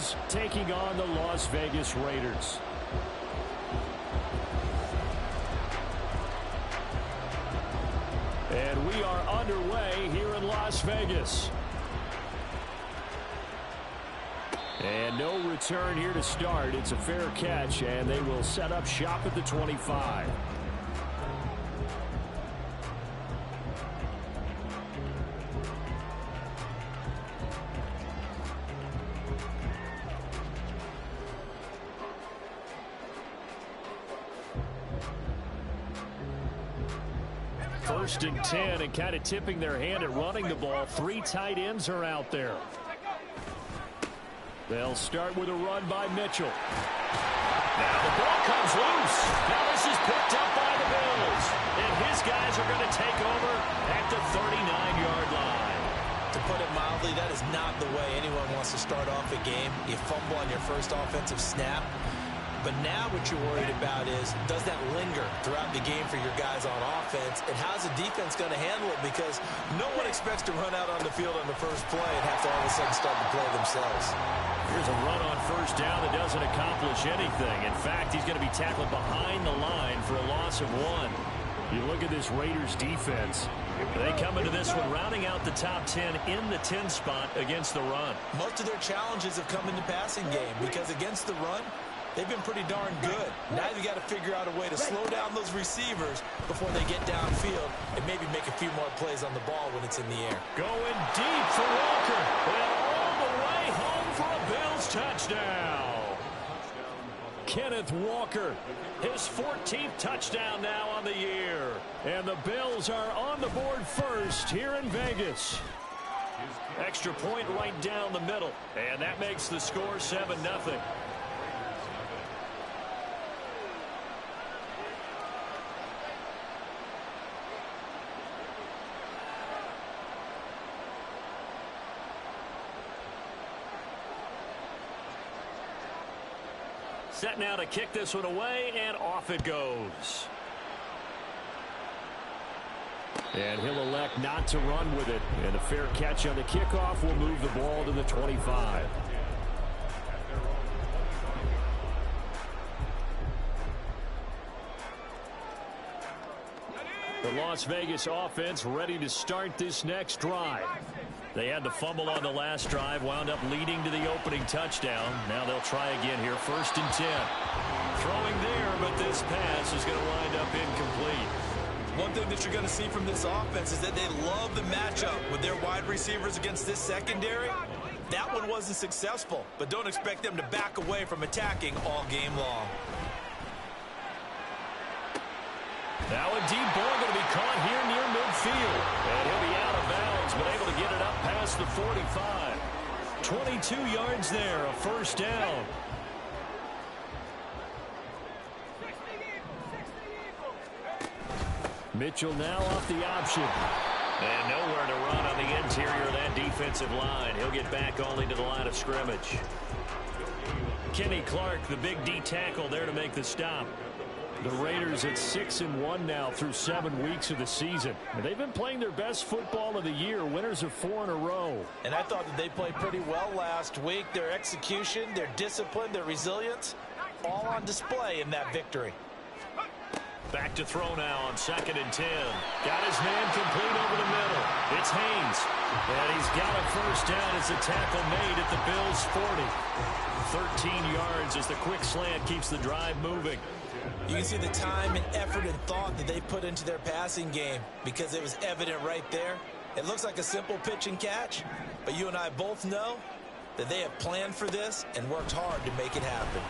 Bills taking on the Las Vegas Raiders. And we are underway here in Las Vegas. And no return here to start. It's a fair catch, and they will set up shop at the 25. First and 10, and kind of tipping their hand at running the ball. 3 tight ends are out there. They'll start with a run by Mitchell. Now the ball comes loose. Now this is picked up by the Bills. And his guys are going to take over at the 39-yard line. To put it mildly, that is not the way anyone wants to start off a game. You fumble on your first offensive snap. But now what you're worried about is, does that linger throughout the game for your guys on offense? And how's the defense going to handle it? Because no one expects to run out on the field on the first play and have to all of a sudden start to play themselves. Here's a run on first down that doesn't accomplish anything. In fact, he's going to be tackled behind the line for a loss of 1. You look at this Raiders defense. They come into this one rounding out the top 10 in the 10 spot against the run. Most of their challenges have come in the passing game because against the run, they've been pretty darn good. Now you've got to figure out a way to slow down those receivers before they get downfield and maybe make a few more plays on the ball when it's in the air. Going deep for Walker. And all the way home for a Bills touchdown. Kenneth Walker, his 14th touchdown now on the year. And the Bills are on the board first here in Vegas. Extra point right down the middle. And that makes the score 7-0. Set now to kick this one away, and off it goes. And he'll elect not to run with it. And a fair catch on the kickoff will move the ball to the 25. The Las Vegas offense ready to start this next drive. They had the fumble on the last drive, wound up leading to the opening touchdown. Now they'll try again here, first and 10. Throwing there, but this pass is going to wind up incomplete. One thing that you're going to see from this offense is that they love the matchup with their wide receivers against this secondary. That one wasn't successful, but don't expect them to back away from attacking all game long. Now a deep ball going to be caught here near midfield. And he'll be out of bounds, but able to get it up past the 45. 22 yards there, a first down. Mitchell now off the option. And nowhere to run on the interior of that defensive line. He'll get back only to the line of scrimmage. Kenny Clark, the big D tackle there to make the stop. The Raiders at 6-1 now through 7 weeks of the season. And they've been playing their best football of the year, winners of 4 in a row. And I thought that they played pretty well last week. Their execution, their discipline, their resilience, all on display in that victory. Back to throw now on 2nd and 10. Got his man complete over the middle. It's Haynes. And he's got a first down as a tackle made at the Bills' 40. 13 yards as the quick slant keeps the drive moving. You can see the time and effort and thought that they put into their passing game because it was evident right there. It looks like a simple pitch and catch, but you and I both know that they have planned for this and worked hard to make it happen.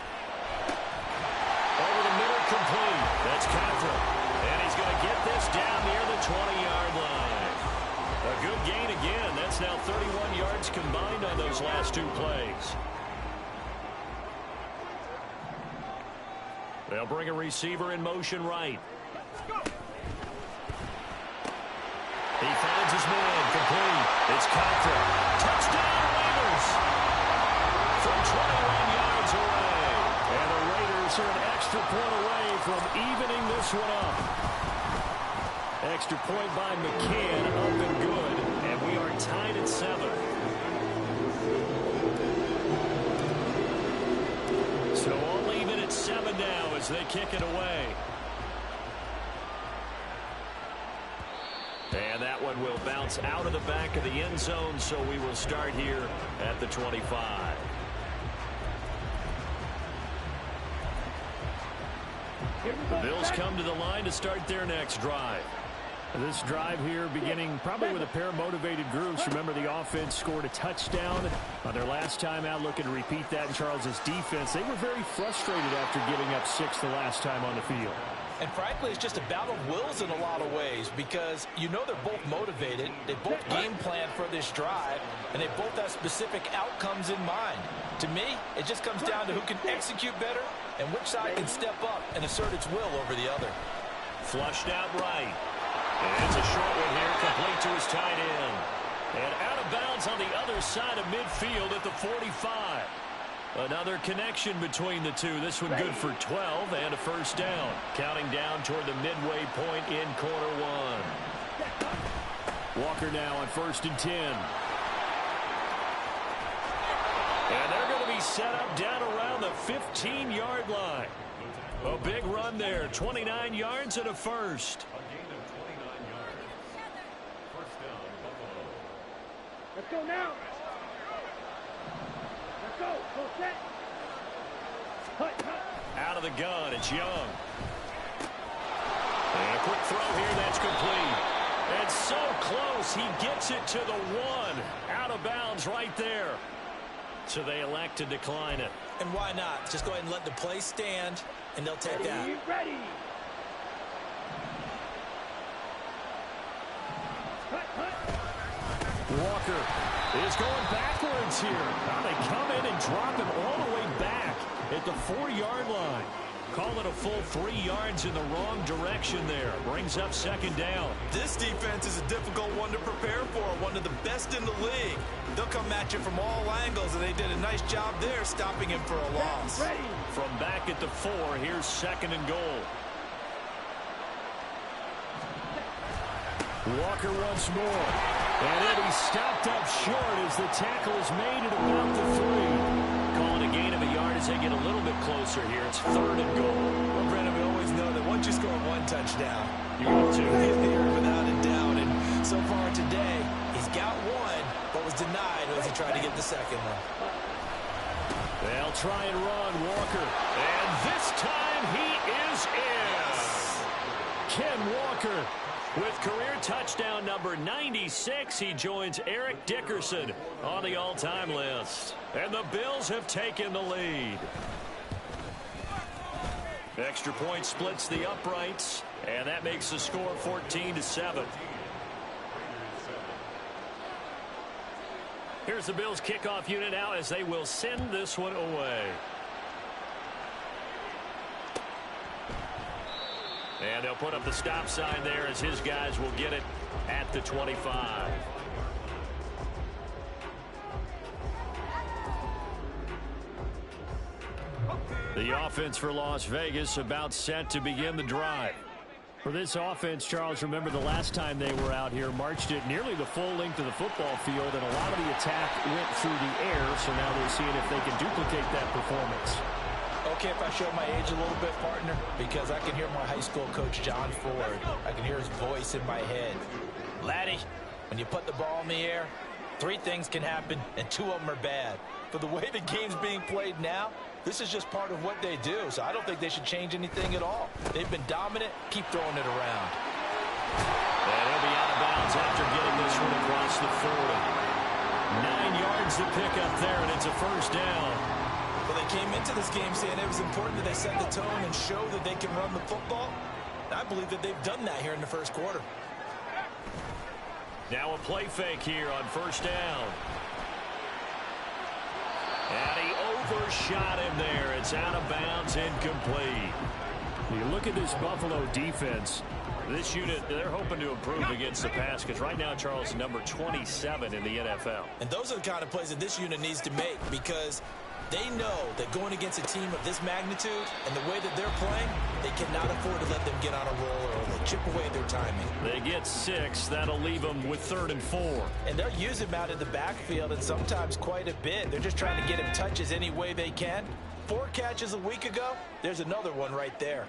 Over the middle, complete. That's Contra. And he's going to get this down near the 20-yard line. A good gain again. That's now 31 yards combined on those last 2 plays. They'll bring a receiver in motion right. He finds his man, complete. It's Contra. Touchdown, Raiders! From 21 yards away. And the Raiders are an extra point away from evening this one up. Extra point by McCann, up and good. And we are tied at 7. as they kick it away. And that one will bounce out of the back of the end zone, so we will start here at the 25. The Bills come to the line to start their next drive. This drive here beginning probably with a pair of motivated groups. Remember, the offense scored a touchdown on their last time out, looking to repeat that in Charles's defense. They were very frustrated after giving up 6 the last time on the field. And frankly, it's just a battle of wills in a lot of ways because you know they're both motivated. They both game plan for this drive, and they both have specific outcomes in mind. To me, it just comes down to who can execute better and which side can step up and assert its will over the other. Flushed out right. And it's a short one here, complete to his tight end. And out of bounds on the other side of midfield at the 45. Another connection between the two. This one good for 12 and a first down. Counting down toward the midway point in quarter one. Walker now on 1st and 10. And they're going to be set up down around the 15-yard line. A big run there, 29 yards and a first. Let's go now. Let's go. Go set. Out of the gun, it's Young. And a quick throw here, that's complete. And so close, he gets it to the 1. Out of bounds right there. So they elect to decline it. And why not? Just go ahead and let the play stand, and they'll take that. Ready. Walker is going backwards here. Now they come in and drop him all the way back at the 4-yard line. Call it a full 3 yards in the wrong direction there. Brings up 2nd down. This defense is a difficult one to prepare for, one of the best in the league. They'll come at you from all angles, and they did a nice job there stopping him for a loss. Ready. From back at the 4, here's 2nd and goal. Walker once more. And then he's stopped up short as the tackle is made at about the 3. Calling a gain of a yard as they get a little bit closer here. It's 3rd and goal. Well, Brandon, we always know that once you score 1 touchdown, You go to here without a doubt. And so far today, he's got 1, but was denied as he tried to get the 2nd one. They'll try and run Walker. And this time he is in. Ken Walker. With career touchdown number 96, he joins Eric Dickerson on the all-time list. And the Bills have taken the lead. Extra point splits the uprights, and that makes the score 14-7. Here's the Bills kickoff unit now as they will send this one away. And they'll put up the stop sign there as his guys will get it at the 25. The offense for Las Vegas about set to begin the drive. For this offense, Charles, remember the last time they were out here, marched it nearly the full length of the football field, and a lot of the attack went through the air, so now they're seeing if they can duplicate that performance. Okay, if I show my age a little bit, partner, because I can hear my high school coach, John Ford. I can hear his voice in my head. Laddie, when you put the ball in the air, 3 things can happen, and 2 of them are bad. But the way the game's being played now, this is just part of what they do, so I don't think they should change anything at all. They've been dominant. Keep throwing it around. And he'll be out of bounds after getting this one across the 40. 9 yards to pick up there, and it's a first down. Well, they came into this game saying it was important that they set the tone and show that they can run the football. And I believe that they've done that here in the first quarter. Now a play fake here on first down. And he overshot him there. It's out of bounds, incomplete. You look at this Buffalo defense. This unit, they're hoping to improve against the pass because right now, Charles, is number 27 in the NFL. And those are the kind of plays that this unit needs to make because they know that going against a team of this magnitude and the way that they're playing, they cannot afford to let them get on a roll or they'll chip away their timing. They get 6. That'll leave them with 3rd and 4. And they'll use him out of the backfield and sometimes quite a bit. They're just trying to get him touches any way they can. 4 catches a week ago. There's another one right there.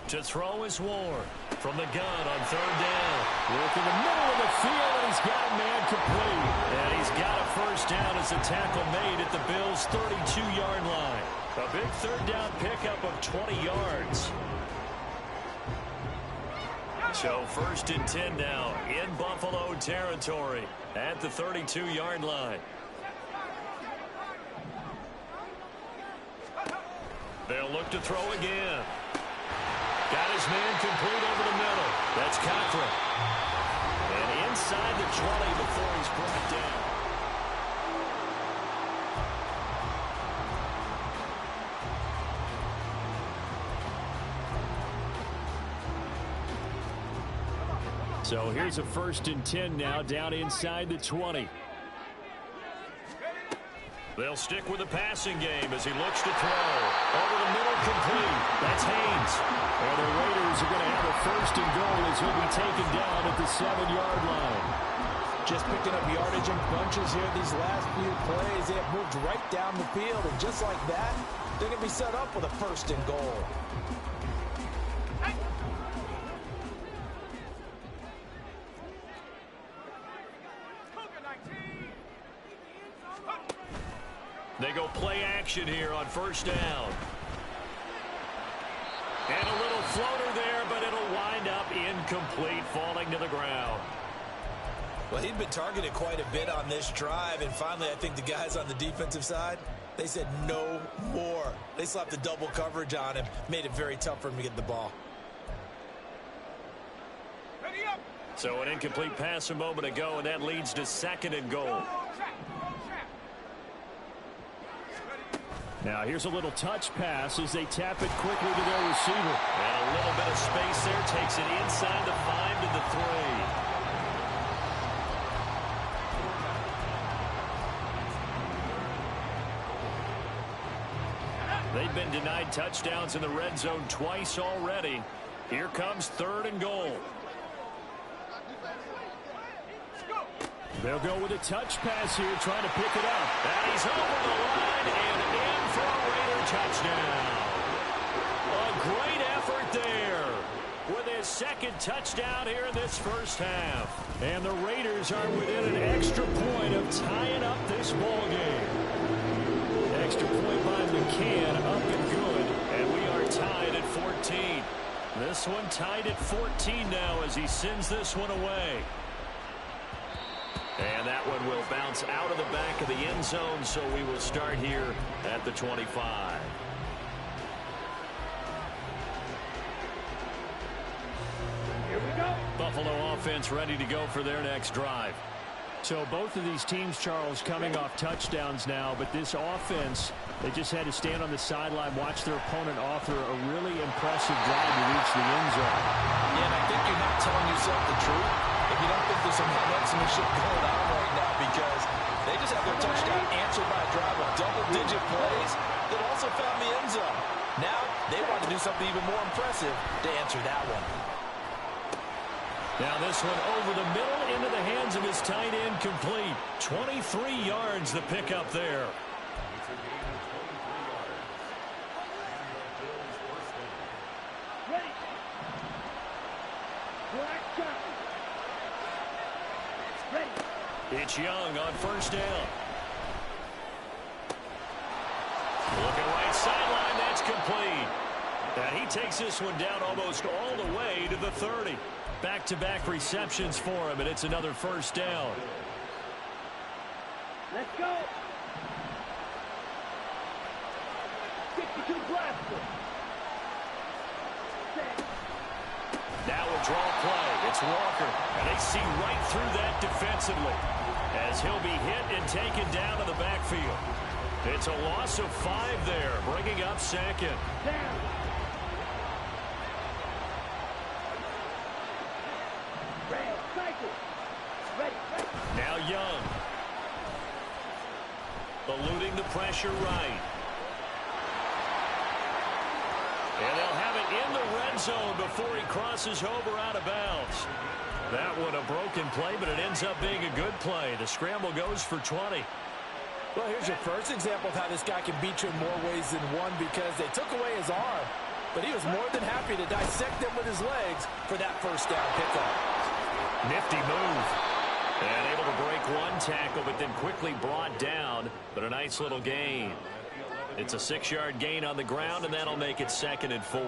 To throw is Ward from the gun on 3rd down. Working the middle of the field, and he's got a man complete. And he's got a first down as the tackle made at the Bills' 32-yard line. A big 3rd down pickup of 20 yards. So 1st and 10 now in Buffalo territory at the 32-yard line. They'll look to throw again. Got his man complete over the middle. That's Cochran. And inside the 20 before he's brought down. So here's a 1st and 10 now down inside the 20. They'll stick with the passing game as he looks to throw. Over the middle, complete. That's Haynes. And the Raiders are going to have a 1st and goal as he'll be taken down at the 7-yard line. Just picking up yardage in bunches here these last few plays. They have moved right down the field, and just like that, they're going to be set up with a 1st and goal. They go play action here on 1st down. And a little floater there, but it'll wind up incomplete, falling to the ground. Well, he'd been targeted quite a bit on this drive, and finally I think the guys on the defensive side, they said no more. They slapped the double coverage on him, made it very tough for him to get the ball. So an incomplete pass a moment ago, and that leads to 2nd and goal. Now here's a little touch pass as they tap it quickly to their receiver. And a little bit of space there. Takes it inside the 5 to the 3. They've been denied touchdowns in the red zone twice already. Here comes 3rd and goal. They'll go with a touch pass here, trying to pick it up. And he's over the line and in for a Raider touchdown. A great effort there with his 2nd touchdown here in this 1st half. And the Raiders are within an extra point of tying up this ball game. Extra point by McCann, up and good. And we are tied at 14. This one tied at 14 now as he sends this one away. And that one will bounce out of the back of the end zone, so we will start here at the 25. Here we go. Buffalo offense ready to go for their next drive. So both of these teams, Charles, coming off touchdowns now, but this offense, they just had to stand on the sideline, watch their opponent author a really impressive drive to reach the end zone. Yeah, and I think you're not telling yourself the truth if you don't think there's some shit going on right now, because they just had their touchdown answered by a drive of double-digit plays that also found the end zone. Now they want to do something even more impressive to answer that one. Now this one over the middle into the hands of his tight end, complete. 23 yards the pickup there. Ready. Black shot. Ready. It's Young on 1st down. Looking right sideline, that's complete. And he takes this one down almost all the way to the 30. Back-to-back receptions for him, and it's another 1st down. Let's go. 62 blaster. Set. Now a draw play. It's Walker, and they see right through that defensively as he'll be hit and taken down to the backfield. It's a loss of 5 there, bringing up 2nd. Down. Red. Cycle. Ready. Ready. Now Young. Eluding the pressure right. And they'll have it in the red zone before he crosses over out of bounds. That one a broken play, but it ends up being a good play. The scramble goes for 20. Well, here's your first example of how this guy can beat you in more ways than one, because they took away his arm, but he was more than happy to dissect them with his legs for that first down pickup. Nifty move. And able to break one tackle, but then quickly brought down, but a nice little gain. It's a 6-yard gain on the ground, and that'll make it 2nd and 4.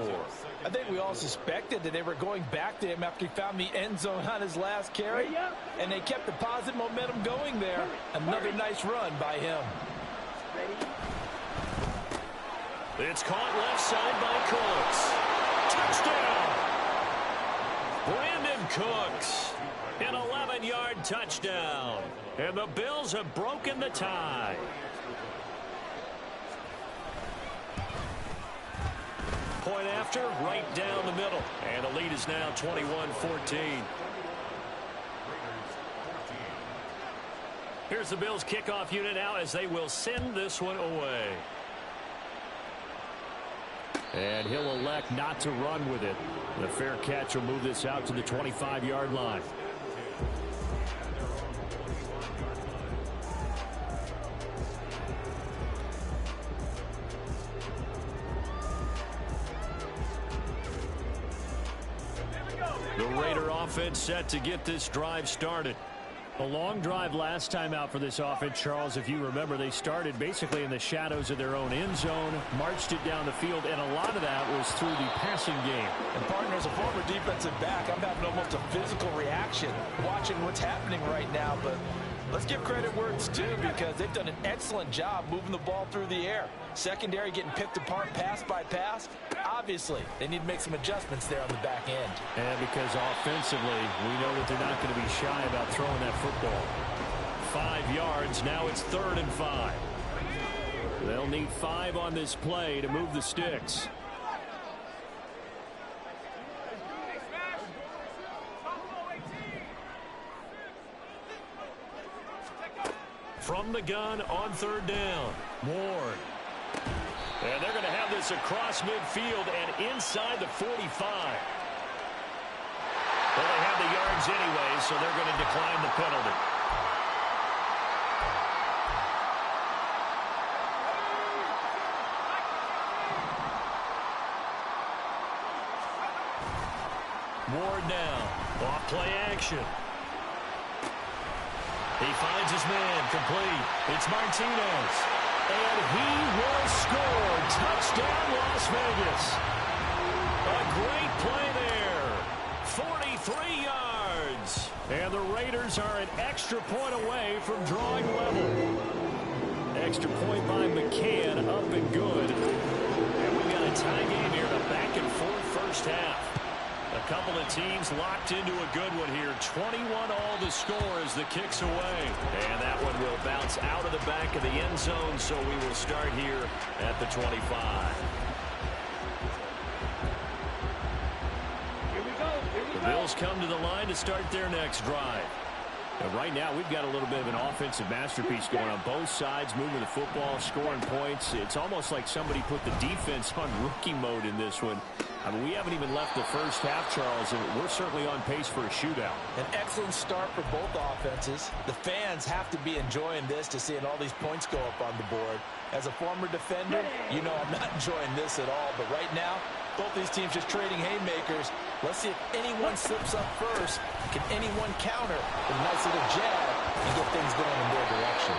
I think we all suspected that they were going back to him after he found the end zone on his last carry, and they kept the positive momentum going there. Another nice run by him. It's caught left side by Cooks. Touchdown! Brandon Cooks. An 11-yard touchdown. And the Bills have broken the tie. Point after, right down the middle. And the lead is now 21-14. Here's the Bills kickoff unit now as they will send this one away. And he'll elect not to run with it. The fair catch will move this out to the 25-yard line. The Raider offense set to get this drive started. A long drive last time out for this offense, Charles. If you remember, they started basically in the shadows of their own end zone, marched it down the field, and a lot of that was through the passing game. And partner, as a former defensive back, I'm having almost a physical reaction watching what's happening right now. But let's give credit where it's due, because they've done an excellent job moving the ball through the air. Secondary getting picked apart pass by pass. Obviously, they need to make some adjustments there on the back end. And because offensively, we know that they're not going to be shy about throwing that football. 5 yards. Now it's 3rd and 5. They'll need 5 on this play to move the sticks. From the gun on 3rd down. Ward. And they're going to have this across midfield and inside the 45. Well, they have the yards anyway, so they're going to decline the penalty. Ward now. Off play action. He finds his man complete. It's Martinez. And he will score. Touchdown, Las Vegas. A great play there. 43 yards. And the Raiders are an extra point away from drawing level. Extra point by McCann, up and good. And we've got a tie game here, a back-and-forth first half. A couple of teams locked into a good one here. 21 all the score as the kick's away. And that one will bounce out of the back of the end zone, so we will start here at the 25. The Bills come to the line to start their next drive. And right now, we've got a little bit of an offensive masterpiece going on both sides, moving the football, scoring points. It's almost like somebody put the defense on rookie mode in this one. I mean, we haven't even left the first half, Charles, and we're certainly on pace for a shootout. An excellent start for both offenses. The fans have to be enjoying this to seeing all these points go up on the board. As a former defender, you know I'm not enjoying this at all. But right now, both these teams just trading haymakers. Let's see if anyone slips up first. Can anyone counter with a nice little jab and get things going in their direction?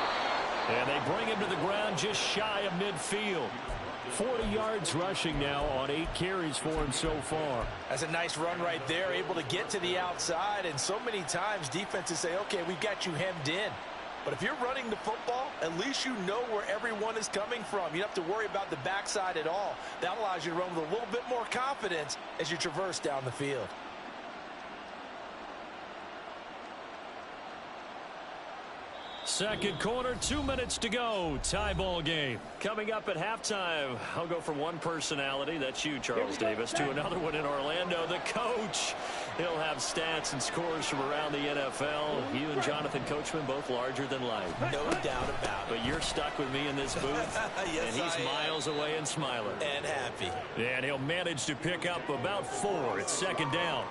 And they bring him to the ground just shy of midfield. 40 yards rushing now on 8 carries for him so far. That's a nice run right there, able to get to the outside. And so many times defenses say, okay, we've got you hemmed in. But if you're running the football, at least you know where everyone is coming from. You don't have to worry about the backside at all. That allows you to run with a little bit more confidence as you traverse down the field. Second quarter, 2 minutes to go. Tie ball game. Coming up at halftime, I'll go from one personality, that's you, Charles Davis, to another one in Orlando, the coach. He'll have stats and scores from around the NFL. You and Jonathan Coachman both larger than life. No doubt about it. But you're stuck with me in this booth. Yes, and he's miles away and smiling. And happy. And he'll manage to pick up about 4. It's second down.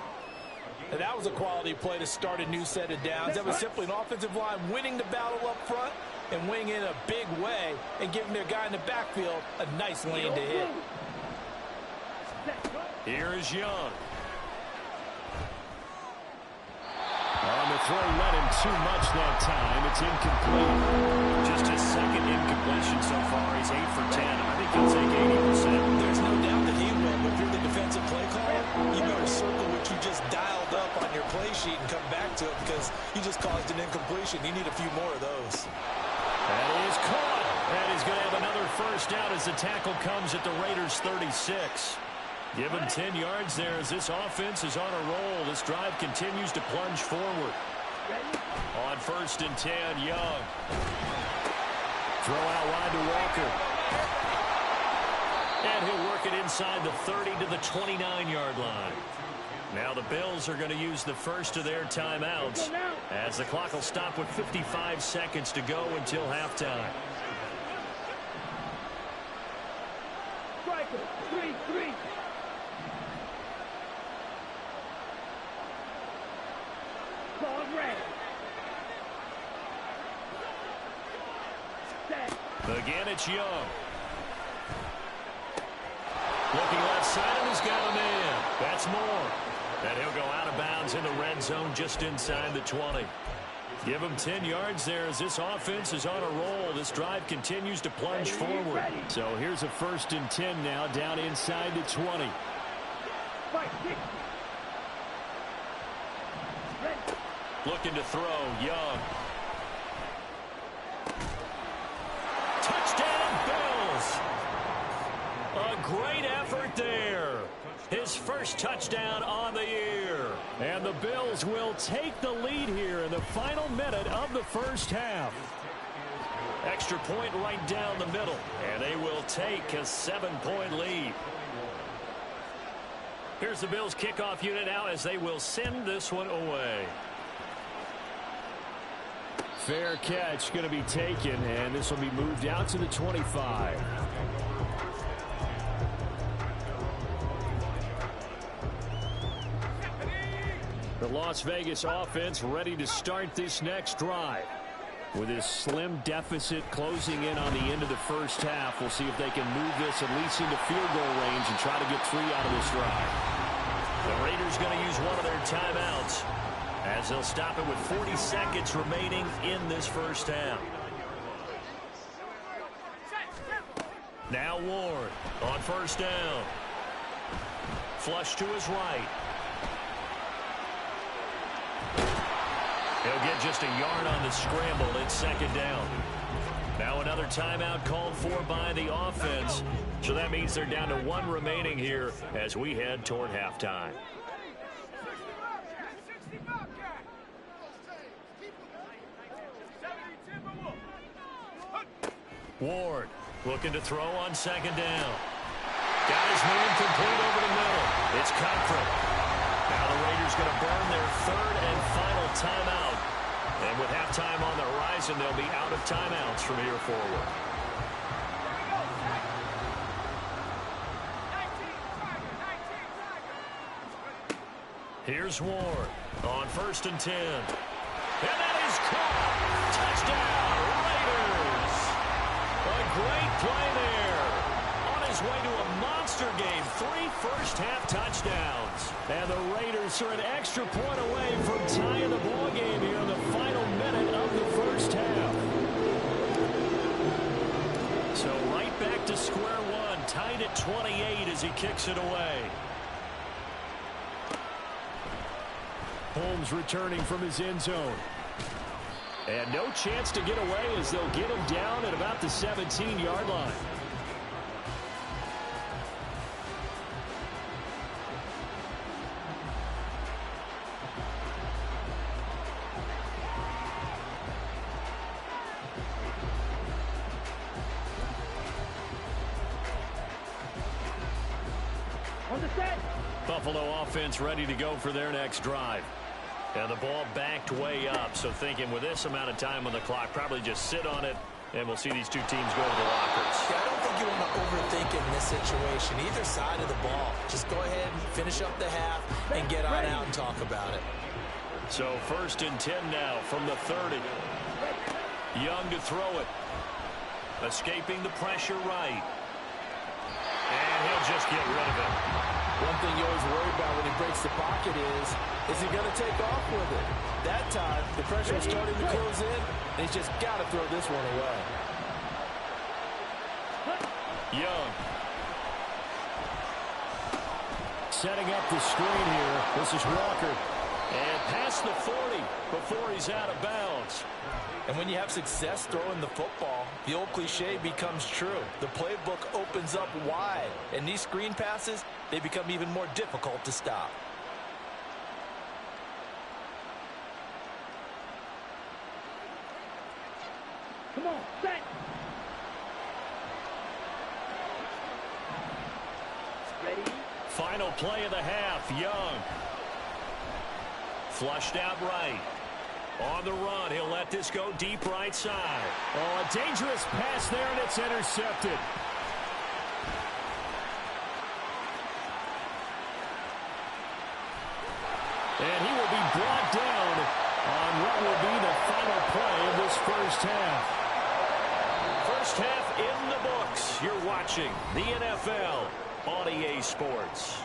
And that was a quality play to start a new set of downs. That was simply an offensive line winning the battle up front and winning in a big way and giving their guy in the backfield a nice lane to hit. Here is Young. On the throw, led him too much that time. It's incomplete. Just his second incompletion so far. He's 8 for 10. I think he'll take 80%. There's no doubt that he will, but if you're the defensive play caller, you better circle what you just dialed up on your play sheet and come back to it because you just caused an incompletion. You need a few more of those. That is caught. And he's going to have another first down as the tackle comes at the Raiders' 36. Give him 10 yards there as this offense is on a roll. This drive continues to plunge forward. On 1st and 10, Young. Throw out wide to Walker. And he'll work it inside the 30 to the 29-yard line. Now the Bills are going to use the first of their timeouts as the clock will stop with 55 seconds to go until halftime. Striker, 3-3. Call red. Set. Again, it's Young. Looking left side, and he's got a man. That's Moore. And he'll go out of bounds in the red zone just inside the 20. Give him 10 yards there as this offense is on a roll. This drive continues to plunge forward. So here's a 1st and 10 now down inside the 20. Fight, 60. Ready. Looking to throw, Young. Touchdown, Bills! A great effort there. His first touchdown on the year. And the Bills will take the lead here in the final minute of the first half. Extra point right down the middle. And they will take a 7-point lead. Here's the Bills kickoff unit now as they will send this one away. Fair catch going to be taken, and this will be moved out to the 25. The Las Vegas offense ready to start this next drive. With this slim deficit closing in on the end of the first half, we'll see if they can move this at least into field goal range and try to get 3 out of this drive. The Raiders going to use one of their timeouts as they'll stop it with 40 seconds remaining in this first half. Now Ward on 1st down. Flush to his right. He'll get just a yard on the scramble. It's 2nd down. Now another timeout called for by the offense. So that means they're down to 1 remaining here as we head toward halftime. Ward looking to throw on 2nd down. Got his man complete over the middle. It's Cochran. Now the Raiders going to burn their 3rd and final timeout. And with halftime on the horizon, they'll be out of timeouts from here forward. Here's Ward on 1st and 10. And that is caught. Touchdown, Raiders. A great play there. On his way to a monster game. 3 first-half touchdowns. And the Raiders are an extra point away from tying the ball game here in the final minute of the first half. So right back to square one. Tied at 28 as he kicks it away. Holmes returning from his end zone. And no chance to get away as they'll get him down at about the 17-yard line. On the set. Buffalo offense ready to go for their next drive. And the ball backed way up, so thinking with this amount of time on the clock, probably just sit on it, and we'll see these two teams go to the lockers. Yeah, I don't think you want to overthink it in this situation. Either side of the ball. Just go ahead and finish up the half and get on out and talk about it. So 1st and 10 now from the 30. Young to throw it. Escaping the pressure right. And he'll just get rid of it. One thing you always worry about when he breaks the pocket is he going to take off with it? That time, the pressure is starting to close in, and he's just got to throw this one away. Young. Setting up the screen here. This is Walker. And past the 40 before he's out of bounds. And when you have success throwing the football, the old cliche becomes true. The playbook opens up wide, and these screen passes, they become even more difficult to stop. Come on, set. Ready? Final play of the half. Young. Flushed out right. On the run, he'll let this go deep right side. Oh, a dangerous pass there, and it's intercepted. And he will be brought down on what will be the final play of this first half. First half in the books. You're watching the NFL on EA Sports.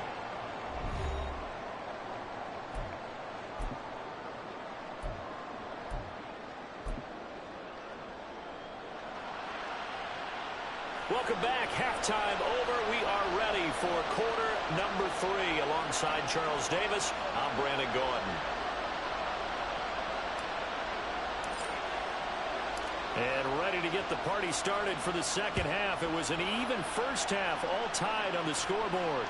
Welcome back. Halftime over. We are ready for quarter number 3. Alongside Charles Davis, I'm Brandon Gaudin. And ready to get the party started for the second half. It was an even first half, all tied on the scoreboard.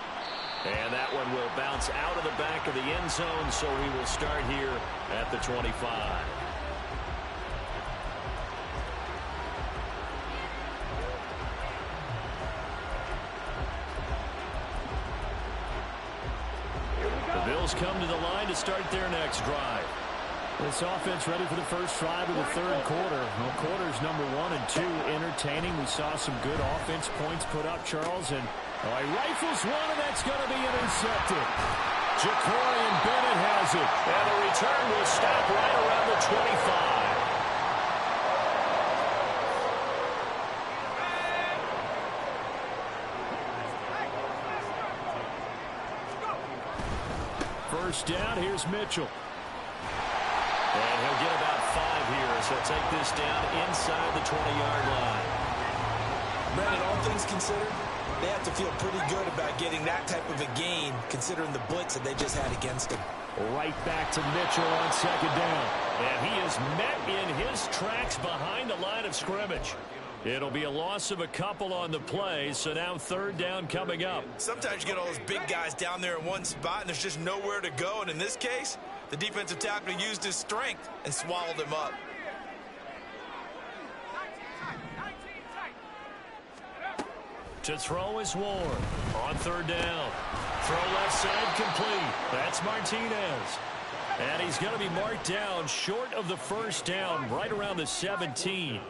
And that one will bounce out of the back of the end zone, so we will start here at the 25. Come to the line to start their next drive. This offense ready for the first drive of the third quarter. Well, quarters number 1 and 2 entertaining. We saw some good offense points put up, Charles, and he rifles one, and that's going to be intercepted. Jacorian Bennett has it. And the return will stop right around the 25. First down, here's Mitchell. And he'll get about 5 here, so take this down inside the 20-yard line. Brandon, all things considered, they have to feel pretty good about getting that type of a gain, considering the blitz that they just had against them. Right back to Mitchell on second down. And he is met in his tracks behind the line of scrimmage. It'll be a loss of a couple on the play, so now third down coming up. Sometimes you get all those big guys down there in one spot, and there's just nowhere to go. And in this case, the defensive tackle used his strength and swallowed him up. To throw is Ward. On third down. Throw left side complete. That's Martinez. And he's going to be marked down short of the first down, right around the 17.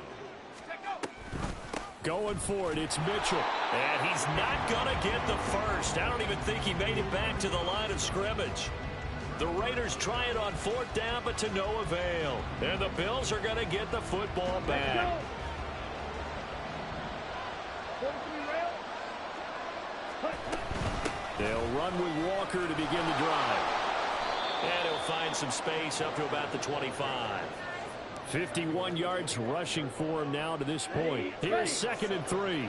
Going for it, it's Mitchell. And he's not going to get the first. I don't even think he made it back to the line of scrimmage. The Raiders try it on fourth down, but to no avail. And the Bills are going to get the football back. They'll run with Walker to begin the drive. And he'll find some space up to about the 25. 51 yards rushing for him now to this point. Here's 2nd and 3.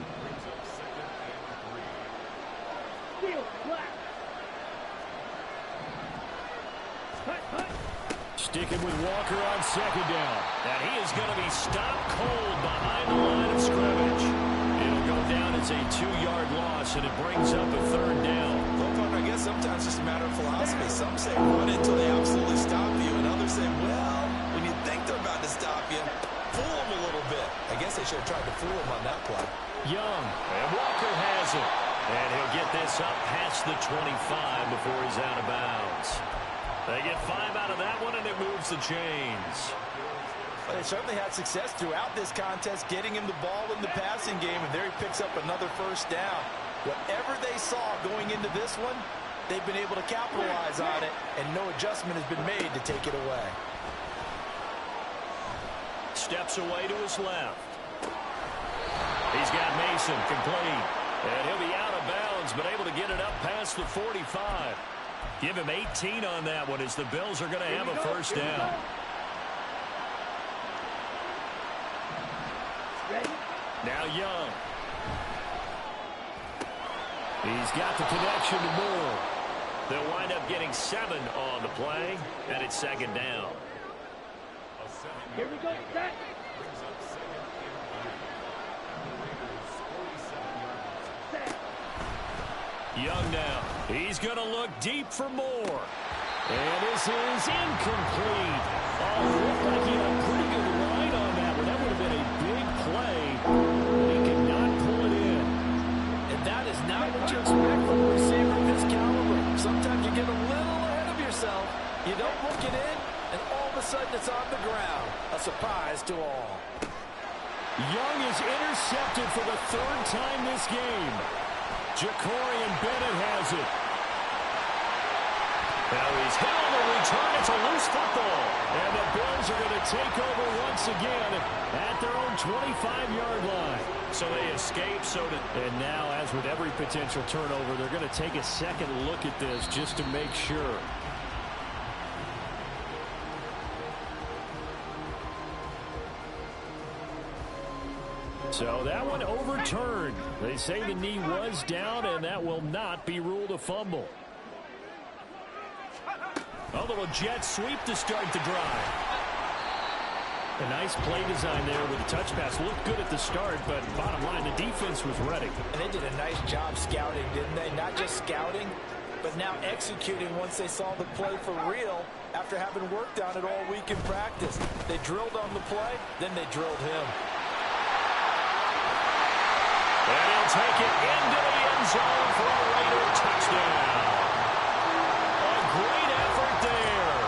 Sticking with Walker on second down. And he is going to be stopped cold behind the line of scrimmage. It'll go down as a 2-yard loss, and it brings up a third down. Well, I guess sometimes it's just a matter of philosophy. Some say run it until they absolutely stop you, and others say, well, when you think they're about to stop you, fool them a little bit. I guess they should have tried to fool him on that play. Young. And Walker has it. And he'll get this up past the 25 before he's out of bounds. They get 5 out of that one, and it moves the chains. They certainly had success throughout this contest, getting him the ball in the passing game, and there he picks up another first down. Whatever they saw going into this one, they've been able to capitalize on it, and no adjustment has been made to take it away. Steps away to his left. He's got Mason complete. And he'll be out of bounds, but able to get it up past the 45. Give him 18 on that one as the Bills are going to have a first down. Now Young. He's got the connection to Moore. They'll wind up getting 7 on the play, and it's second down. Here we go, set. Young now. He's going to look deep for Moore. And this is incomplete. Oh, looked like he had a pretty good line on that one. That would have been a big play, but he could not pull it in. And that is not what you expect from a receiver of this caliber. Sometimes you get a little ahead of yourself. You don't look it in, and all of a sudden it's on the ground. A surprise to all. Young is intercepted for the 3rd time this game. Jacorian Bennett has it. Now he's hit on the return. It's a loose football. And the Bills are going to take over once again at their own 25-yard line. So they escape, And now, as with every potential turnover, they're going to take a second look at this just to make sure. So that one overturned. They say the knee was down, and that will not be ruled a fumble. a little jet sweep to start the drive. A nice play design there with the touch pass. Looked good at the start, but bottom line, the defense was ready. And they did a nice job scouting, didn't they? Not just scouting, but now executing once they saw the play for real after having worked on it all week in practice. They drilled on the play, then they drilled him. And he'll take it into the end zone for a Raider touchdown. A great effort there.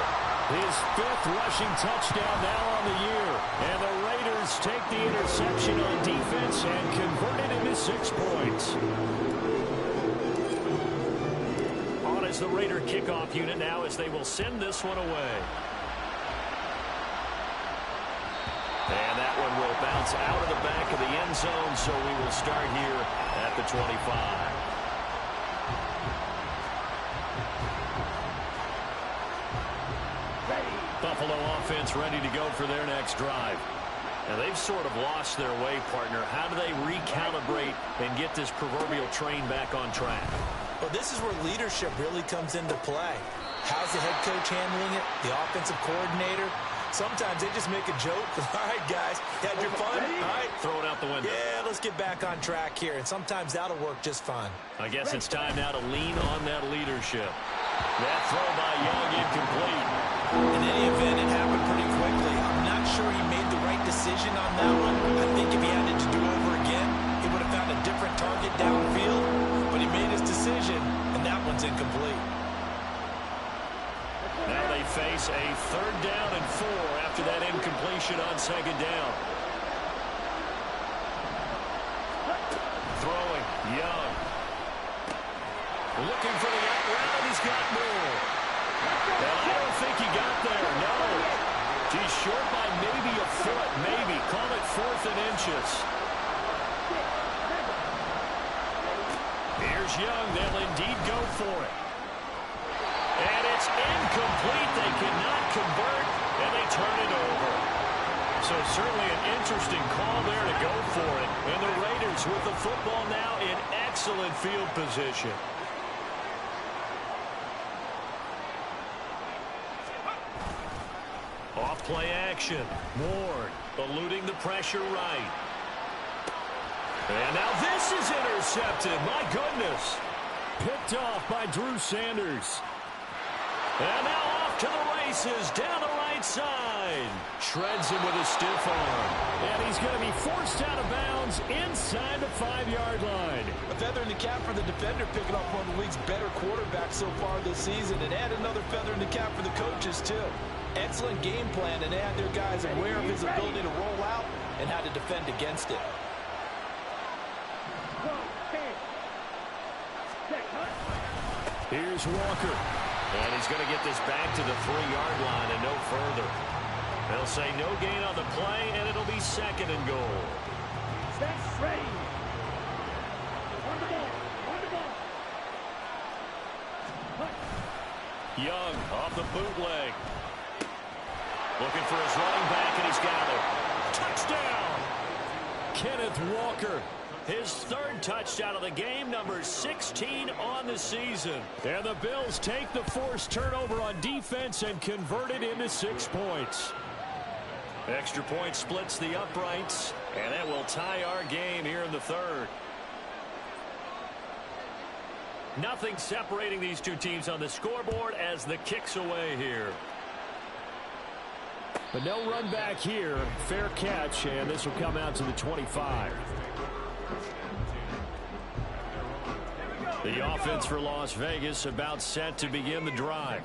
His 5th rushing touchdown now on the year. And the Raiders take the interception on defense and convert it into 6 points. On as the Raider kickoff unit now as they will send this one away. And that one will bounce out of the back of the end zone, so we will start here at the 25. Buffalo offense ready to go for their next drive. Now, they've sort of lost their way, partner. How do they recalibrate and get this proverbial train back on track? Well, this is where leadership really comes into play. How's the head coach handling it? The offensive coordinator? Sometimes they just make a joke. All right, guys, had your fun? All right. Throw it out the window. Yeah, let's get back on track here. And sometimes that'll work just fine. I guess it's time now to lean on that leadership. That throw by Young incomplete. In any event, it happened pretty quickly. I'm not sure he made the right decision on that one. I think if he had it to do over again, he would have found a different target downfield. But he made his decision, and that one's incomplete. Now they face a 3rd down and 4 after that incompletion on 2nd down. Throwing, Young. Looking for the out route, he's got more. And I don't think he got there, no. He's short by maybe a foot, maybe. Call it 4th and inches. Here's Young, they'll indeed go for it. And it's incomplete. They cannot convert, and they turn it over. So certainly an interesting call there to go for it. And the Raiders with the football now in excellent field position. Off play action. Ward eluding the pressure right. And now this is intercepted. My goodness. Picked off by Drew Sanders. And now off to the races, down the right side. Shreds him with a stiff arm. And he's is going to be forced out of bounds inside the 5-yard line. A feather in the cap for the defender, picking up one of the league's better quarterbacks so far this season, and add another feather in the cap for the coaches, too. Excellent game plan, and they had their guys aware of his ability to roll out and how to defend against it. Here's Walker. And he's going to get this back to the 3-yard line and no further. They'll say no gain on the play, and it'll be second and goal. That's ready. On the ball. On the ball. Young off the bootleg. Looking for his running back, and he's got it. Touchdown! Kenneth Walker. His third touchdown of the game, number 16 on the season. And the Bills take the forced turnover on defense and convert it into 6 points. Extra point splits the uprights, and that will tie our game here in the third. Nothing separating these two teams on the scoreboard as the kick's away here. But no run back here. Fair catch, and this will come out to the 25. The offense for Las Vegas about set to begin the drive.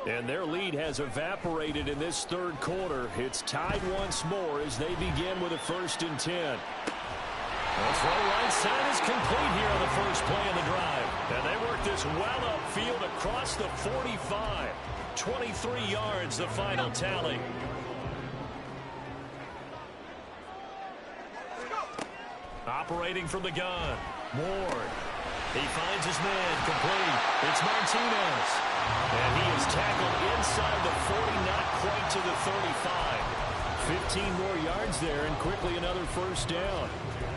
And their lead has evaporated in this third quarter. It's tied once more as they begin with a 1st and 10. The throw right side is complete here on the first play of the drive. And they work this well upfield across the 45. 23 yards, the final tally. Operating from the gun. Ward. He finds his man, complete. It's Martinez. And he is tackled inside the 40, not quite to the 35. 15 more yards there, and quickly another 1st down.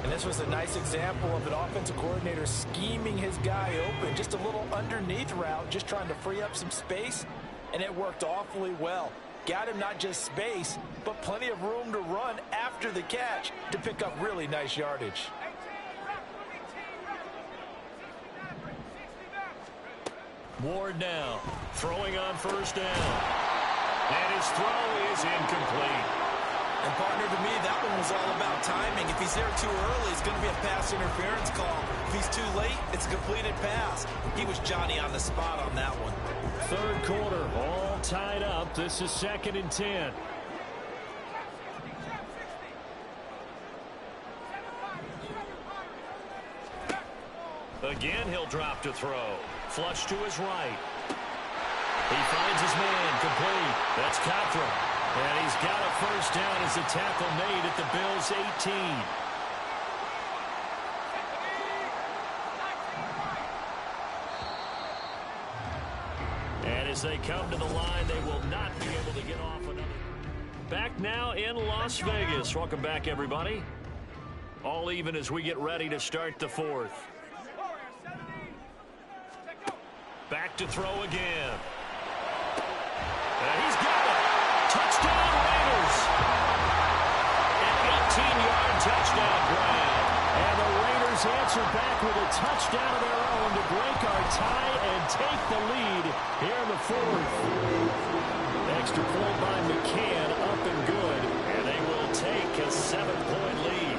And this was a nice example of an offensive coordinator scheming his guy open. Just a little underneath route, just trying to free up some space, and it worked awfully well. Got him not just space, but plenty of room to run after the catch to pick up really nice yardage. Ward now, throwing on 1st down. And his throw is incomplete. And partner, to me, that one was all about timing. If he's there too early, it's going to be a pass interference call. If he's too late, it's a completed pass. He was Johnny on the spot on that one. Third quarter, all tied up. This is 2nd and 10. Again, he'll drop to throw. Flush to his right. He finds his man, complete. That's Cothran. And he's got a 1st down as a tackle made at the Bills' 18. And as they come to the line, they will not be able to get off another. Back now in Las Vegas. Welcome back, everybody. All even as we get ready to start the 4th. Back to throw again. And he's got it. Touchdown, Raiders. An 18-yard touchdown grab. And the Raiders answer back with a touchdown of their own to break our tie and take the lead here in the 4th. Extra point by McCann, up and good. And they will take a 7-point lead.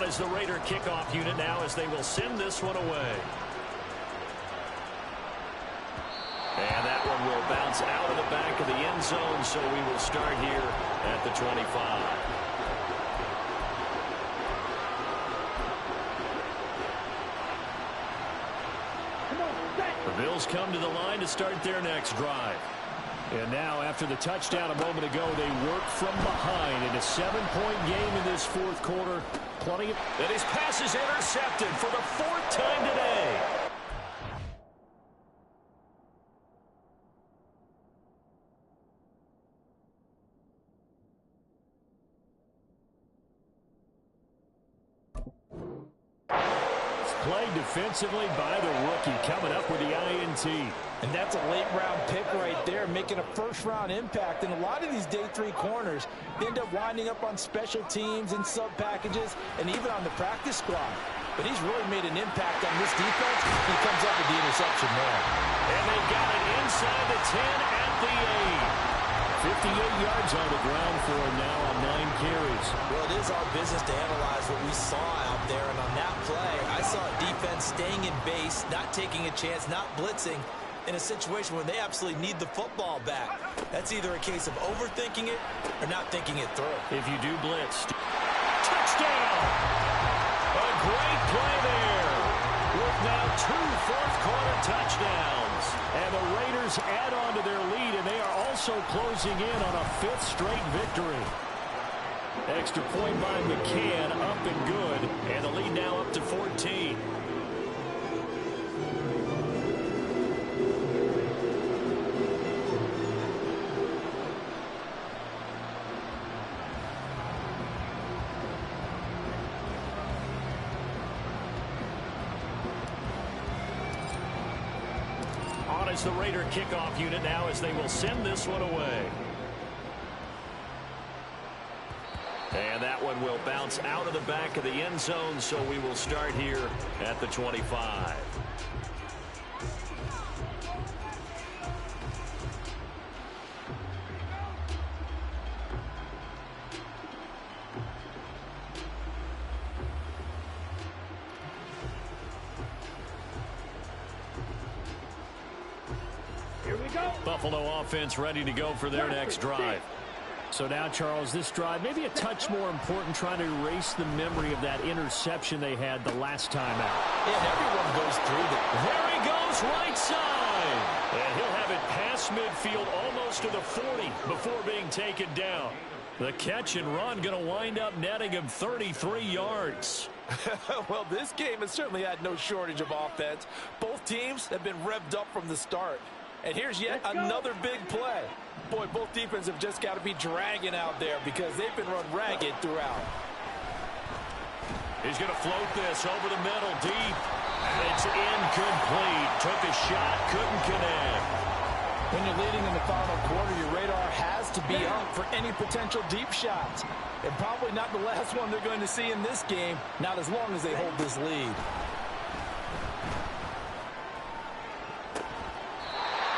Is the Raider kickoff unit now as they will send this one away. And that one will bounce out of the back of the end zone, so we will start here at the 25. The Bills come to the line to start their next drive. And now, after the touchdown a moment ago, they work from behind in a 7-point game in this 4th quarter. Plenty of... And his pass is intercepted for the 4th time today. play defensively by the rookie, coming up with the INT. And that's a late-round pick right there, making a first-round impact. And a lot of these day 3 corners end up winding up on special teams and sub-packages and even on the practice squad. But he's really made an impact on this defense. He comes up with the interception there. And they've got it inside the 10 at the 8. 58 yards on the ground for him now on 9 carries. Well, it is our business to analyze what we saw out there. And on that play, I saw a defense staying in base, not taking a chance, not blitzing, in a situation where they absolutely need the football back. That's either a case of overthinking it or not thinking it through. If you do blitz. Touchdown! A great play there with now 2 fourth-quarter touchdowns. And the Raiders add on to their lead, and they are also closing in on a 5th straight victory. Extra point by McCann, up and good, and the lead now up to 14. As the Raider kickoff unit now, as they will send this one away. And that one will bounce out of the back of the end zone, so we will start here at the 25. Buffalo offense ready to go for their next drive. So now, Charles, this drive maybe a touch more important, trying to erase the memory of that interception they had the last time out. Yeah, and everyone goes through that. There he goes, right side. And he'll have it past midfield almost to the 40 before being taken down. The catch and run going to wind up netting him 33 yards. Well, this game has certainly had no shortage of offense. Both teams have been revved up from the start. And here's yet another big play. Boy, both defenses have just got to be dragging out there because they've been run ragged throughout. He's going to float this over the middle, deep. It's incomplete. Took a shot, couldn't connect. When you're leading in the final quarter, your radar has to be up for any potential deep shots. And probably not the last one they're going to see in this game, not as long as they hold this lead.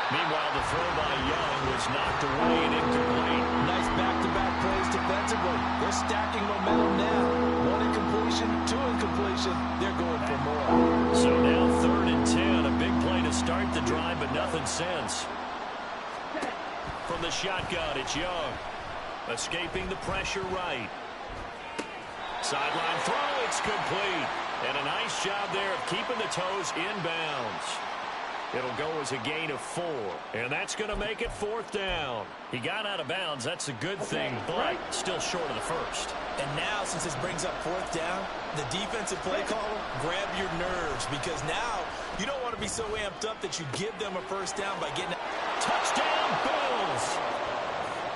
Meanwhile, the throw by Young was knocked away and incomplete. Nice back-to-back plays defensively. They're stacking momentum now. 1 incompletion, 2 incompletion. They're going for more. So now 3rd and 10. A big play to start the drive, but nothing since. From the shotgun, it's Young. Escaping the pressure right. Sideline throw, it's complete. And a nice job there of keeping the toes inbounds. It'll go as a gain of 4, and that's going to make it 4th down. He got out of bounds. That's a good thing, but still short of the first. And now, since this brings up 4th down, the defensive play caller, grab your nerves, because now you don't want to be so amped up that you give them a first down by getting... Touchdown, Bills!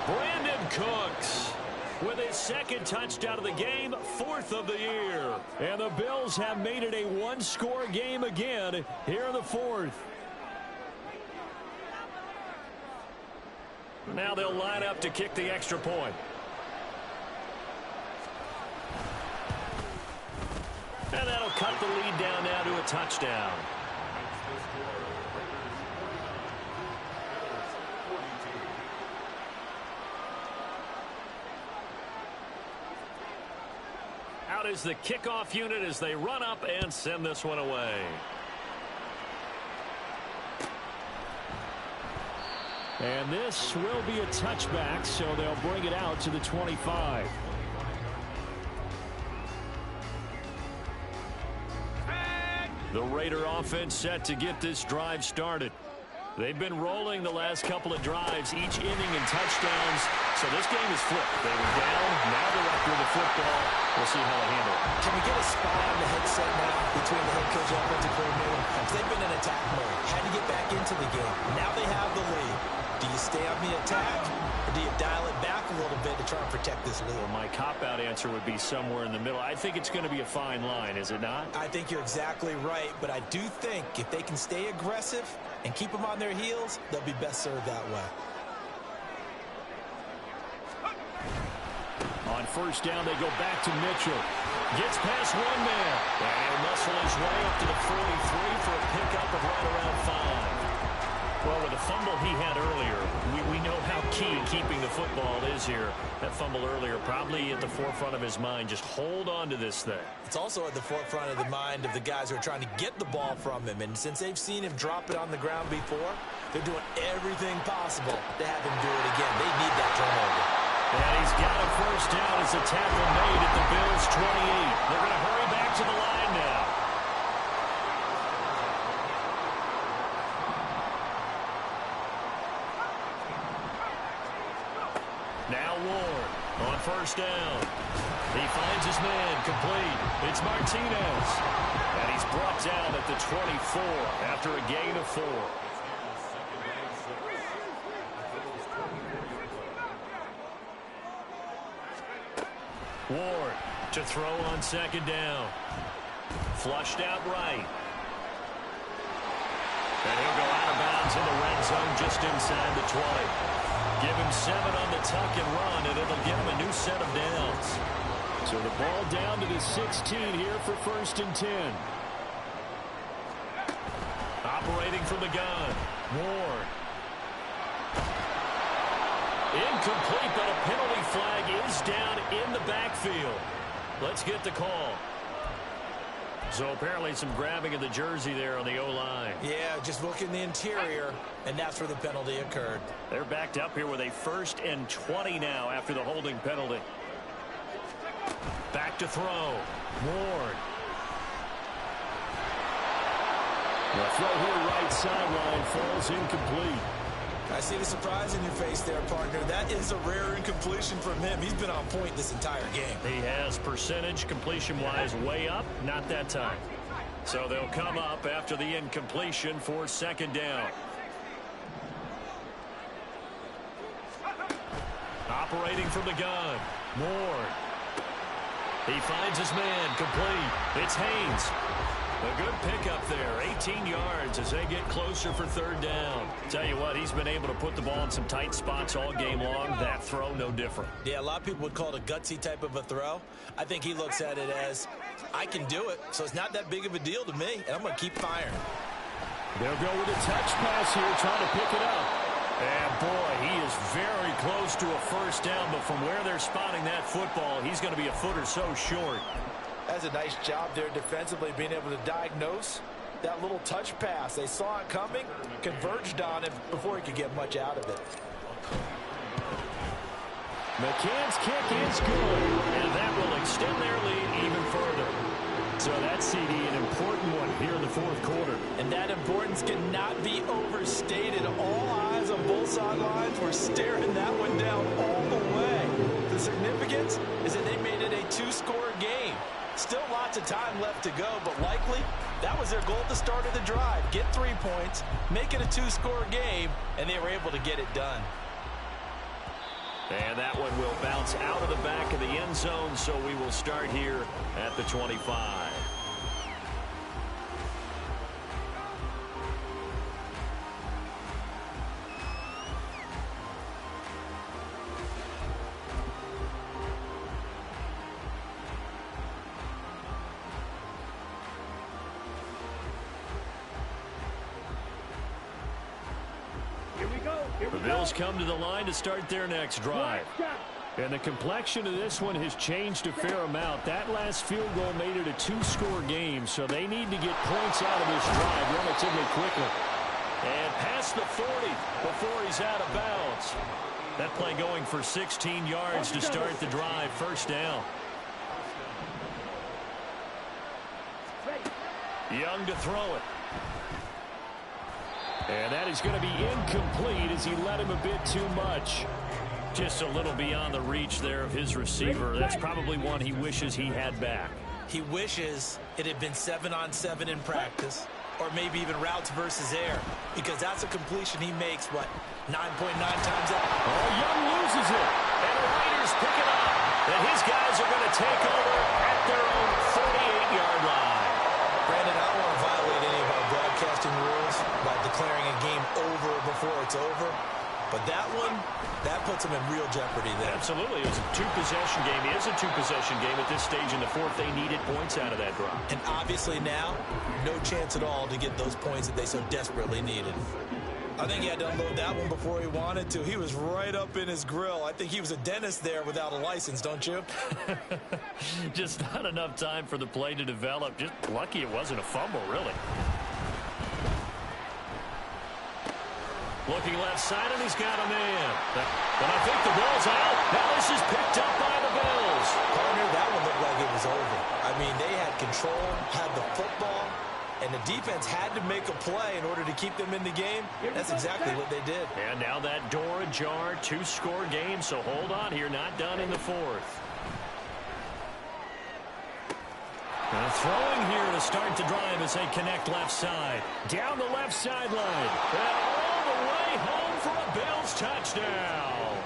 Brandon Cooks with his 2nd touchdown of the game, 4th of the year. And the Bills have made it a 1-score game again here in the 4th. Now they'll line up to kick the extra point. And that'll cut the lead down now to a touchdown. Out is the kickoff unit as they run up and send this one away. And this will be a touchback, so they'll bring it out to the 25. The Raider offense set to get this drive started. They've been rolling the last couple of drives, each inning in touchdowns. So this game is flipped. They were down, now they're up with the football. We'll see how they handle it. Can we get a spy on the headset now between the head coach and offensive coordinator? They've been in attack mode. Had to get back into the game. Now they have the lead. Do you stay on the attack, or do you dial it back a little bit to try and protect this lead. Well, my cop-out answer would be somewhere in the middle. I think it's going to be a fine line, is it not? I think you're exactly right, but I do think if they can stay aggressive and keep them on their heels, they'll be best served that way. On first down, they go back to Mitchell. Gets past one man. And he'll muscle his way up to the 43 for a pickup of right around 5. Well, with the fumble he had earlier, we know how key keeping the football is here. That fumble earlier probably at the forefront of his mind. Just hold on to this thing. It's also at the forefront of the mind of the guys who are trying to get the ball from him. And since they've seen him drop it on the ground before, they're doing everything possible to have him do it again. They need that turnover. And he's got a first down as the tackle made at the Bills' 28. They're going to hurry back to the line now. Now Ward on first down. He finds his man complete. It's Martinez. And he's brought down at the 24 after a gain of 4. Ward to throw on second down. Flushed out right. And he'll go out of bounds in the red zone just inside the 20. Give him 7 on the tuck and run, and it'll give him a new set of downs. So the ball down to the 16 here for first and 10. Operating from the gun. Ward. Incomplete, but a penalty flag is down in the backfield. Let's get the call. So apparently some grabbing of the jersey there on the O-line. Yeah, just look in the interior, and that's where the penalty occurred. They're backed up here with a 1st and 20 now after the holding penalty. Back to throw. Ward. The throw here right sideline falls incomplete. I see the surprise in your face there, partner. That is a rare incompletion from him. He's been on point this entire game. He has percentage completion-wise way up, not that time. So they'll come up after the incompletion for second down. Operating from the gun. Ward. He finds his man complete. It's Haynes. A good pickup there, 18 yards as they get closer for third down. Tell you what, he's been able to put the ball in some tight spots all game long. That throw, no different. Yeah, a lot of people would call it a gutsy type of a throw. I think he looks at it as, I can do it, so it's not that big of a deal to me, and I'm going to keep firing. They'll go with a touch pass here, trying to pick it up. And, boy, he is very close to a first down, but from where they're spotting that football, he's going to be a foot or so short. That's a nice job there defensively, being able to diagnose that little touch pass. They saw it coming, converged on it before he could get much out of it. McCann's kick is good, and that will extend their lead even further. So that's, CD, an important one here in the fourth quarter. And that importance cannot be overstated. All eyes on both sidelines were staring that one down all the way. The significance is that they made it a 2-score game. Still lots of time left to go, but likely that was their goal at the start of the drive. Get 3 points, make it a 2-score game, and they were able to get it done. And that one will bounce out of the back of the end zone, so we will start here at the 25. The Bills come to the line to start their next drive. And the complexion of this one has changed a fair amount. That last field goal made it a 2-score game, so they need to get points out of this drive relatively quickly. And past the 40 before he's out of bounds. That play going for 16 yards to start the drive. First down. Young to throw it. And that is going to be incomplete as he let him a bit too much. Just a little beyond the reach there of his receiver. That's probably one he wishes he had back. He wishes it had been 7-on-7 in practice, or maybe even routes versus air, because that's a completion he makes, what, 9.9 times out? Oh, Young loses it. And the Raiders pick it up. And his guys are going to take over at their own 48-yard line. Brandon, I don't want to violate any of our broadcasting rules by declaring a game over before it's over. But that one, that puts them in real jeopardy there. Absolutely. It was a two-possession game. It is a two-possession game at this stage in the fourth. They needed points out of that drive. And obviously now, no chance at all to get those points that they so desperately needed. I think he had to unload that one before he wanted to. He was right up in his grill. I think he was a dentist there without a license, don't you? Just not enough time for the play to develop. Just lucky it wasn't a fumble, really. Looking left side, and he's got a man. But I think the ball's out. Now this is picked up by the Bills. Partner, that one looked like it was over. I mean, they had control, had the football, and the defense had to make a play in order to keep them in the game. That's exactly what they did. And now that door ajar, two-score game, so hold on here, not done in the fourth. Now throwing here to start the drive as they connect left side. Down the left sideline. And all the way home for a Bills touchdown.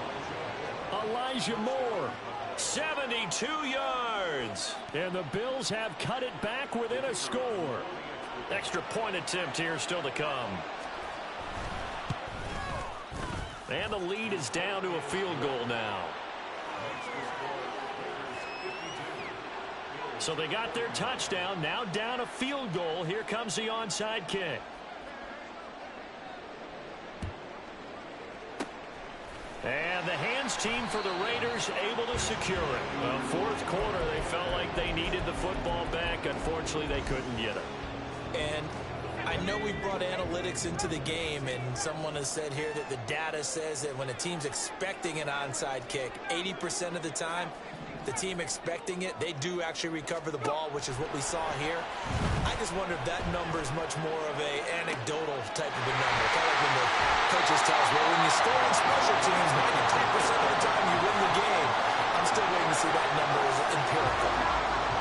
Elijah Moore, 72 yards. And the Bills have cut it back within a score. Extra point attempt here still to come. And the lead is down to a field goal now. So they got their touchdown, now down a field goal. Here comes the onside kick. And the hands team for the Raiders able to secure it. Well, fourth quarter, they felt like they needed the football back. Unfortunately, they couldn't get it. And I know we brought analytics into the game, and someone has said here that the data says that when a team's expecting an onside kick, 80% of the time, the team expecting it, they do actually recover the ball, which is what we saw here. I just wonder if that number is much more of a anecdotal type of a number. Kind of like when the coaches tell us, well, when you score on special teams, 93% of the time you win the game. I'm still waiting to see that number is empirical.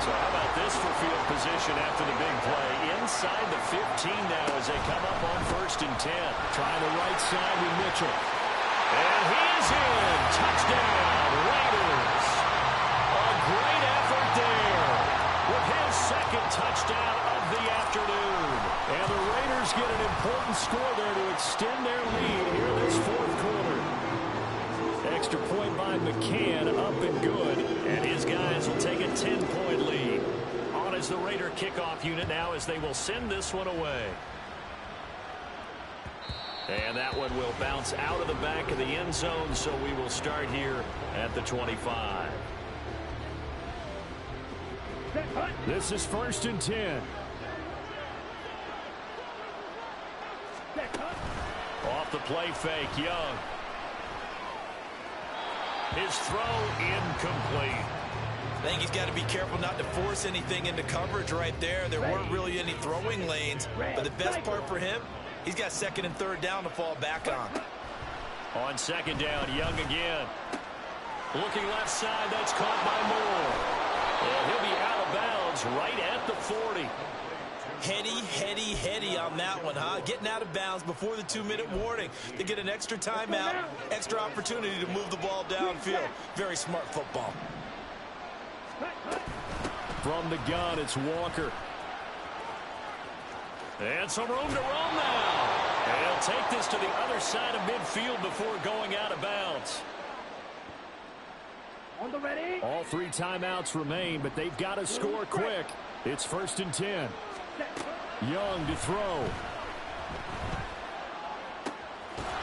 So how about this for field position after the big play? Inside the 15 now as they come up on 1st and 10. Trying the right side with Mitchell. And he is in. Touchdown, Raiders. A great effort there with his second touchdown of the afternoon. And the Raiders get an important score there to extend their lead here this fourth quarter. Extra point by McCann, up and good. And his guys will take a 10-point lead. On as the Raider kickoff unit now as they will send this one away. And that one will bounce out of the back of the end zone, so we will start here at the 25. This is 1st and 10. Off the play fake, Young. His throw incomplete. I think he's got to be careful not to force anything into coverage right there. There weren't really any throwing lanes, but the best part for him, he's got 2nd and 3rd down to fall back on. On 2nd down, Young again. Looking left side, that's caught by Moore. And he'll be out of bounds right at the 40. Heady on that one, huh? Getting out of bounds before the 2-minute warning. They get an extra timeout, extra opportunity to move the ball downfield. Very smart football. From the gun, it's Walker. And some room to roam now. And he'll take this to the other side of midfield before going out of bounds. On the ready. All 3 timeouts remain, but they've got to score quick. It's 1st and 10. Young to throw.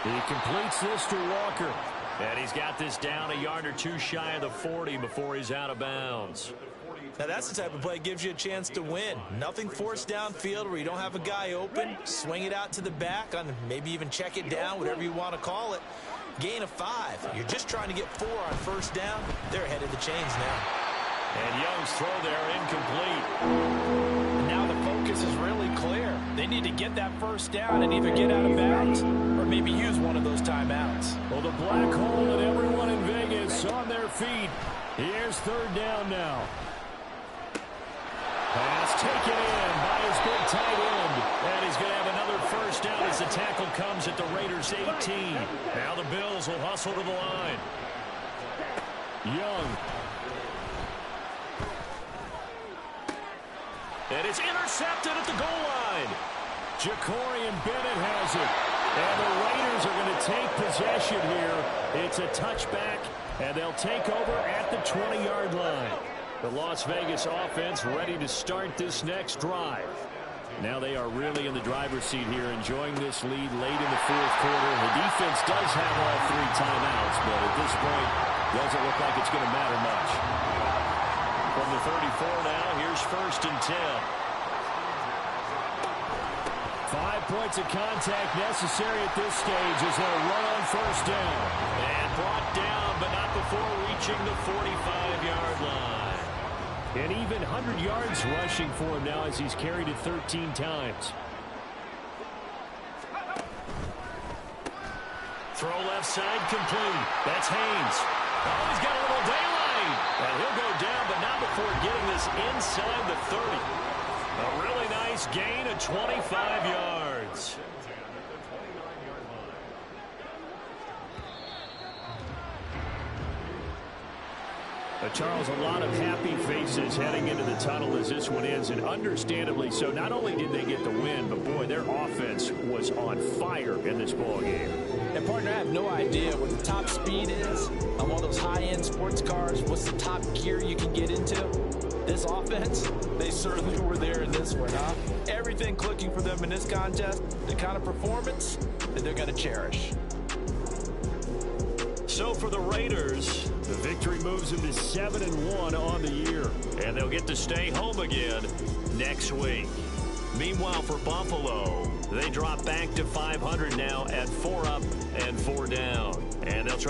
He completes this to Walker. And he's got this down a yard or 2 shy of the 40 before he's out of bounds. Now that's the type of play that gives you a chance to win. Nothing forced downfield where you don't have a guy open. Swing it out to the back, on maybe even check it down, whatever you want to call it. Gain of 5. You're just trying to get 4 on 1st down. They're ahead of the chains now. And Young's throw there incomplete. And now the focus is really clear. They need to get that 1st down and either get out of bounds or maybe use one of those timeouts. Well, the black hole and everyone in Vegas on their feet. Here's 3rd down now. Pass taken in by his big tight end. And he's going to have another 1st down as the tackle comes at the Raiders' 18. Now the Bills will hustle to the line. Young. And it's intercepted at the goal line. Jacorian Bennett has it. And the Raiders are going to take possession here. It's a touchback, and they'll take over at the 20-yard line. The Las Vegas offense ready to start this next drive. Now they are really in the driver's seat here, enjoying this lead late in the fourth quarter. The defense does have all 3 timeouts, but at this point, doesn't look like it's going to matter much. From the 34 now, here's 1st and 10. 5 points of contact necessary at this stage as they'll run on 1st down. And brought down, but not before reaching the 45-yard line. An even 100 yards rushing for him now as he's carried it 13 times. Throw left side complete. That's Haynes. Oh, he's got a little daylight. And he'll go down, but not before getting this inside the 30. A really nice gain of 25 yards. Charles, a lot of happy faces heading into the tunnel as this one ends, and understandably so. Not only did they get the win, but boy, their offense was on fire in this ball game. And partner, I have no idea what the top speed is on one of those high-end sports cars. What's the top gear you can get into? This offense, they certainly were there in this one, huh? Everything clicking for them in this contest, the kind of performance that they're going to cherish. So for the Raiders, the victory moves them to 7-1 on the year. And they'll get to stay home again next week. Meanwhile, for Buffalo, they drop back to 500 now at 4 up and 4 down. And they'll try